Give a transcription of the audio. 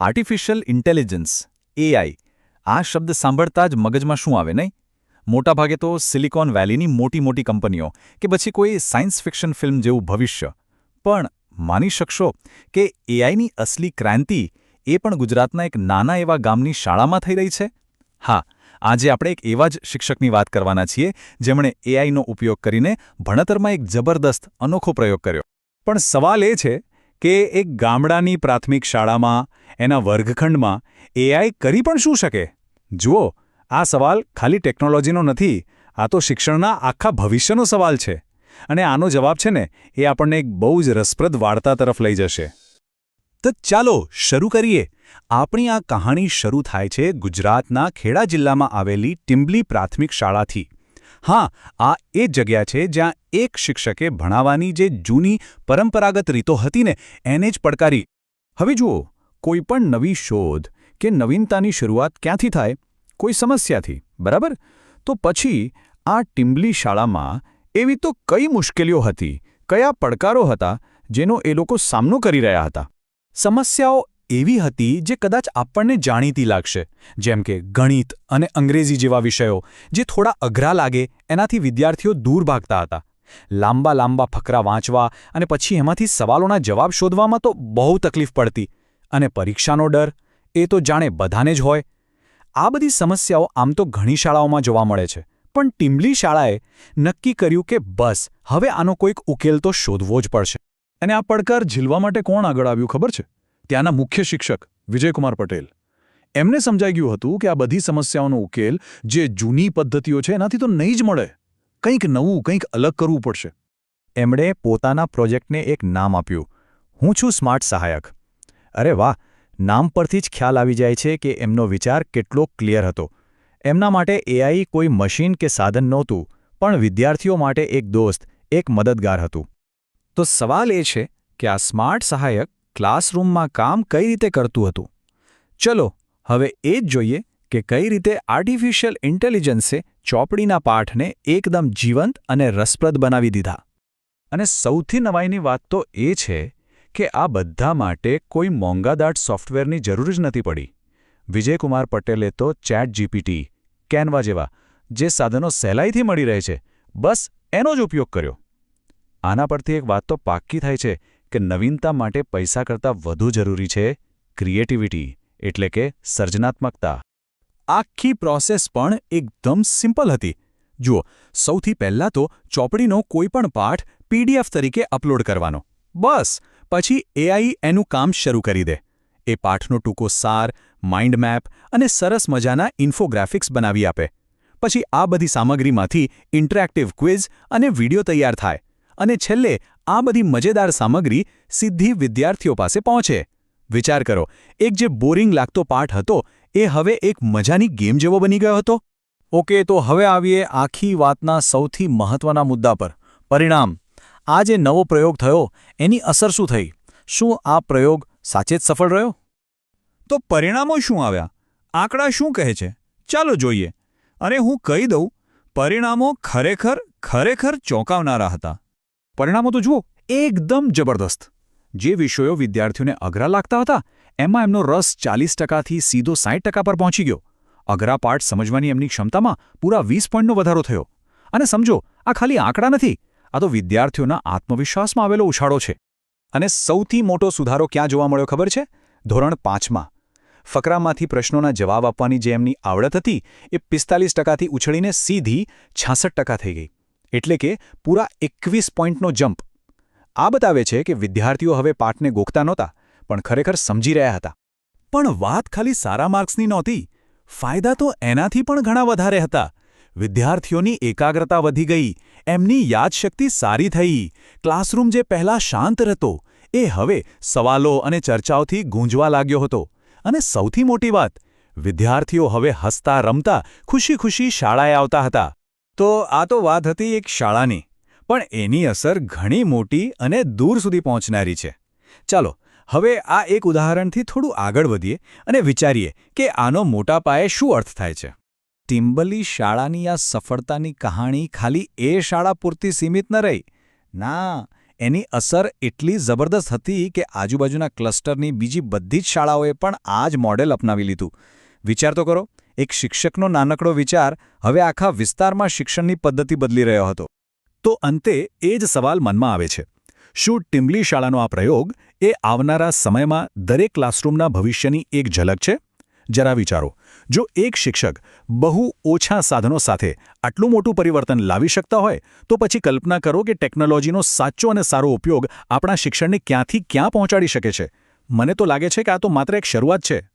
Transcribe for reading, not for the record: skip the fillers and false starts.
Artificial intelligence AI આ શબ્દ સાંભળતા જ મગજમાં શું આવે નહીં? મોટાભાગે તો સિલિકોન વેલીની મોટી મોટી કંપનીઓ કે પછી કોઈ સાયન્સ ફિક્શન ફિલ્મ જેવું ભવિષ્ય. પણ માની શકશો કે એઆઈની અસલી ક્રાંતિ એ પણ ગુજરાતના એક નાના એવા ગામની શાળામાં થઈ રહી છે? હા, આજે આપણે એક એવા જ શિક્ષકની વાત કરવાના છીએ જેમણે એઆઈનો ઉપયોગ કરીને ભણતરમાં એક જબરદસ્ત અનોખો પ્રયોગ કર્યો. પણ સવાલ એ છે કે એક ગામડાની પ્રાથમિક શાળામાં એના વર્ગખંડમાં એઆઈ કરી પણ શું શકે? જુઓ, આ સવાલ ખાલી ટેકનોલોજીનો નથી, આ તો શિક્ષણના આખા ભવિષ્યનો સવાલ છે. અને આનો જવાબ છે ને એ આપણને એક બહુ જ રસપ્રદ વાર્તા તરફ લઈ જશે. તો ચાલો શરૂ કરીએ. આપણી આ કહાણી શરૂ થાય છે ગુજરાતના ખેડા જિલ્લામાં આવેલી ટિમ્બલી પ્રાથમિક શાળાથી. હા, આ એ જગ્યા છે જ્યાં એક શિક્ષકે ભણાવવાની જે જૂની પરંપરાગત રીતો હતી ને એને જ પડકારી. હવે જુઓ, કોઈપણ નવી શોધ કે નવીનતાની શરૂઆત ક્યાંથી થાય? કોઈ સમસ્યાથી, બરાબર? તો પછી આ ટિમ્બલી શાળામાં એવી તો કઈ મુશ્કેલીઓ હતી, કયા પડકારો હતા જેનો એ લોકો સામનો કરી રહ્યા હતા? સમસ્યાઓ એવી હતી જે કદાચ આપણને જાણીતી લાગશે, જેમ કે ગણિત અને અંગ્રેજી જેવા વિષયો જે થોડા અઘરા લાગે એનાથી વિદ્યાર્થીઓ દૂર ભાગતા હતા. લાંબા લાંબા ફકરા વાંચવા અને પછી એમાંથી સવાલોના જવાબ શોધવામાં તો બહુ તકલીફ પડતી. અને પરીક્ષાનો ડર, એ તો જાણે બધાને જ હોય. આ બધી સમસ્યાઓ આમ તો ઘણી શાળાઓમાં જોવા મળે છે, પણ ટિમ્બલી શાળાએ નક્કી કર્યું કે બસ હવે આનો કોઈક ઉકેલ તો શોધવો જ પડશે. અને આ પડકાર ઝીલવા માટે કોણ આગળ આવ્યું ખબર છે? ત્યાંના મુખ્ય શિક્ષક વિજયકુમાર પટેલ. એમને સમજાઈ ગયું હતું કે આ બધી સમસ્યાઓનો ઉકેલ જે જૂની પદ્ધતિઓ છે એનાથી તો નહીં જ મળે. કંઈક નવું, કંઈક અલગ કરવું પડશે. એમણે પોતાના પ્રોજેક્ટને એક નામ આપ્યું, હું છું સ્માર્ટ સહાયક. અરે વાહ, નામ પરથી જ ખ્યાલ આવી જાય છે કે એમનો વિચાર કેટલો ક્લિયર હતો. એમના માટે એઆઈ કોઈ મશીન કે સાધન નહોતું, પણ વિદ્યાર્થીઓ માટે એક દોસ્ત, એક મદદગાર હતું. તો સવાલ એ છે કે આ સ્માર્ટ સહાયક ક્લાસરૂમમાં કામ કઈ રીતે કરતું હતું? ચલો હવે એ જ જોઈએ કે કઈ રીતે આર્ટિફિશિયલ ઇન્ટેલિજન્સે ચોપડીના પાઠને એકદમ જીવંત અને રસપ્રદ બનાવી દીધા. અને સૌથી નવાઈની વાત તો એ છે કે આ બધા માટે કોઈ મોંઘાદાટ સોફ્ટવેરની જરૂર જ નથી પડી. વિજયકુમાર પટેલે તો ChatGPT, કેનવા જેવા જે સાધનો સહેલાઈથી મળી રહે છે, બસ એનો જ ઉપયોગ કર્યો. આના પરથી એક વાત તો પાક્કી થાય છે કે નવીનતા માટે પૈસા કરતાં વધુ જરૂરી છે ક્રિએટિવિટી, એટલે કે સર્જનાત્મકતા. આખી પ્રોસેસ પણ એકદમ સિમ્પલ હતી. જુઓ, સૌથી પહેલાં તો ચોપડીનો કોઈપણ પાઠ PDF તરીકે અપલોડ કરવાનો. બસ પછી એઆઈ એનું કામ શરૂ કરી દે. એ પાઠનો ટૂંકો સાર, માઇન્ડ મેપ અને સરસ મજાના ઇન્ફોગ્રાફિક્સ બનાવી આપે. પછી આ બધી સામગ્રીમાંથી ઇન્ટરેક્ટિવ ક્વિઝ અને વિડીયો તૈયાર થાય. અને છેલ્લે આ બધી મજેદાર સામગ્રી સીધી વિદ્યાર્થીઓ પાસે પહોંચે. વિચાર કરો, એક જે બોરિંગ લાગતો પાઠ હતો એ હવે એક મજાની ગેમ જેવો બની ગયો હતો. ઓકે, તો હવે આવીએ આખી વાતના સૌથી મહત્વના મુદ્દા પર, પરિણામ. આ જે નવો પ્રયોગ થયો એની અસર શું થઈ? શું આ પ્રયોગ સાચે જ સફળ રહ્યો? તો પરિણામો શું આવ્યા? આંકડા શું કહે છે? ચાલો જોઈએ. અને હું કહી દઉં, પરિણામો ખરેખર ચોંકાવનારા હતા. પરિણામો તો જુઓ, એકદમ જબરદસ્ત. જે વિષયો વિદ્યાર્થીઓને અઘરા લાગતા હતા એમાં એમનો રસ 40%થી સીધો 60% પર પહોંચી ગયો. અઘરા પાઠ સમજવાની એમની ક્ષમતામાં પૂરા 20 પોઈન્ટનો વધારો થયો. અને સમજો, આ ખાલી આંકડા નથી, આ તો વિદ્યાર્થીઓના આત્મવિશ્વાસમાં આવેલો ઉછાળો છે. અને સૌથી મોટો સુધારો ક્યાં જોવા મળ્યો ખબર છે? ધોરણ 5માં. ફકરામાંથી પ્રશ્નોના જવાબ આપવાની જે એમની આવડત હતી એ 45%થી ઉછળીને સીધી 66% થઈ ગઈ. એટલે કે પૂરા 21 પોઈન્ટનો જમ્પ. આ બતાવે છે કે વિદ્યાર્થીઓ હવે પાઠને ગોખતા નહોતા, પણ ખરેખર સમજી રહ્યા હતા. પણ વાત ખાલી સારા માર્ક્સની નહોતી. ફાયદા તો એનાથી પણ ઘણા વધારે હતા. વિદ્યાર્થીઓની એકાગ્રતા વધી ગઈ, એમની યાદશક્તિ સારી થઈ. ક્લાસરૂમ જે પહેલાં શાંત રહેતો એ હવે સવાલો અને ચર્ચાઓથી ગૂંજવા લાગ્યો હતો. અને સૌથી મોટી વાત, વિદ્યાર્થીઓ હવે હસતા રમતા ખુશી શાળાએ આવતા હતા. તો આ તો વાત હતી એક શાળાની, પણ એની અસર ઘણી મોટી અને દૂર સુધી પહોંચનારી છે. ચાલો હવે આ એક ઉદાહરણથી થોડું આગળ વધીએ અને વિચારીએ કે આનો મોટા પાયે શું અર્થ થાય છે. ટિમ્બલી શાળાની આ સફળતાની કહાણી ખાલી એ શાળા પૂરતી સીમિત ન રહી. ના, એની અસર એટલી જબરદસ્ત હતી કે આજુબાજુના ક્લસ્ટરની બીજી બધી જ શાળાઓએ પણ આ જ મોડેલ અપનાવી લીધું. વિચાર તો કરો, એક શિક્ષકનો નાનકડો વિચાર હવે આખા વિસ્તારમાં શિક્ષણની પદ્ધતિ બદલી રહ્યો હતો. તો અંતે એ જ સવાલ મનમાં આવે છે. શું ટિમ્બલી શાળાનો આ પ્રયોગ એ આવનારા સમયમાં દરેક ક્લાસરૂમના ભવિષ્યની એક ઝલક છે? જરા વિચારો, જો એક શિક્ષક બહુ ઓછા સાધનો સાથે આટલું મોટું પરિવર્તન લાવી શકતા હોય તો પછી કલ્પના કરો કે ટેકનોલોજીનો સાચો અને સારો ઉપયોગ આપણા શિક્ષણને ક્યાંથી ક્યાં પહોંચાડી શકે છે. મને તો લાગે છે કે આ તો માત્ર એક શરૂઆત છે.